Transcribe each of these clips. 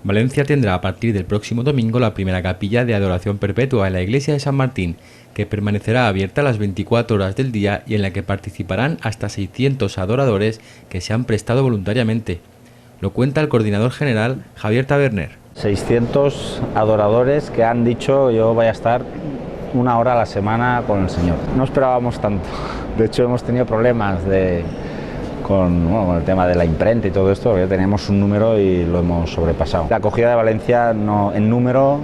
Valencia tendrá a partir del próximo domingo la primera capilla de adoración perpetua en la iglesia de San Martín, que permanecerá abierta las 24 horas del día y en la que participarán hasta 600 adoradores que se han prestado voluntariamente. Lo cuenta el coordinador general Javier Taberner. 600 adoradores que han dicho yo voy a estar 1 hora a la semana con el Señor. No esperábamos tanto, de hecho hemos tenido problemas con el tema de la imprenta y todo esto, ya teníamos un número y lo hemos sobrepasado. La acogida de Valencia en número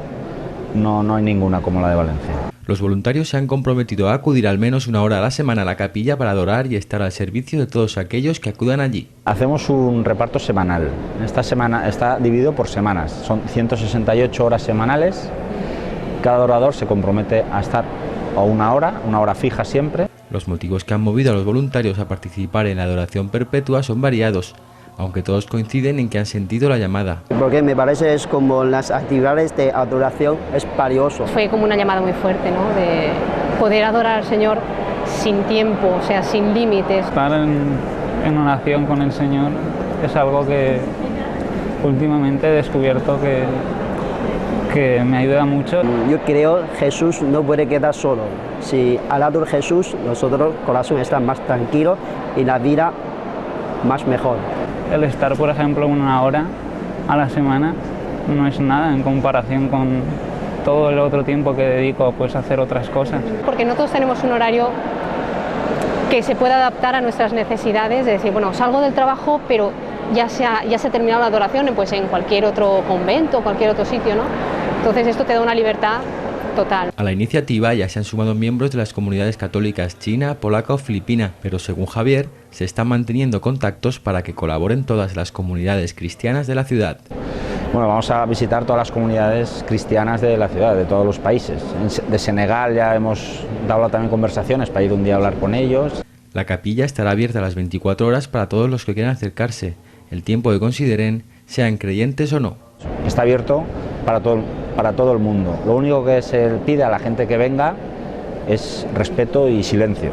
no hay ninguna como la de Valencia. Los voluntarios se han comprometido a acudir al menos 1 hora a la semana a la capilla para adorar y estar al servicio de todos aquellos que acudan allí. Hacemos un reparto semanal. Esta semana está dividido por semanas. Son 168 horas semanales. Cada adorador se compromete a estar a 1 hora fija siempre. Los motivos que han movido a los voluntarios a participar en la adoración perpetua son variados, aunque todos coinciden en que han sentido la llamada. Porque me parece es como las actividades de adoración es valioso. Fue como una llamada muy fuerte, ¿no? De poder adorar al Señor sin tiempo, o sea, sin límites. Estar en oración con el Señor es algo que últimamente he descubierto que me ayuda mucho. Yo creo que Jesús no puede quedar solo. Si al lado de Jesús, nosotros corazón está más tranquilo y la vida más mejor. El estar, por ejemplo, 1 hora a la semana no es nada en comparación con todo el otro tiempo que dedico pues, a hacer otras cosas. Porque no todos tenemos un horario que se pueda adaptar a nuestras necesidades, de decir, bueno, salgo del trabajo, pero ya se ha terminado la adoración pues, en cualquier otro convento, cualquier otro sitio, ¿no? Entonces esto te da una libertad total. A la iniciativa ya se han sumado miembros de las comunidades católicas china, polaca o filipina, pero según Javier, se están manteniendo contactos para que colaboren todas las comunidades cristianas de la ciudad. Bueno, vamos a visitar todas las comunidades cristianas de la ciudad, de todos los países. De Senegal ya hemos dado también conversaciones para ir un día a hablar con ellos. La capilla estará abierta a las 24 horas para todos los que quieran acercarse, el tiempo que consideren, sean creyentes o no. Está abierto para todo el mundo. Lo único que se pide a la gente que venga es respeto y silencio.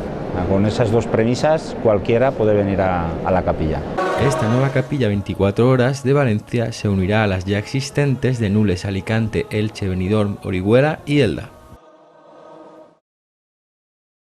Con esas dos premisas cualquiera puede venir a la capilla. Esta nueva capilla 24 horas de Valencia se unirá a las ya existentes de Nules, Alicante, Elche, Benidorm, Orihuela y Elda.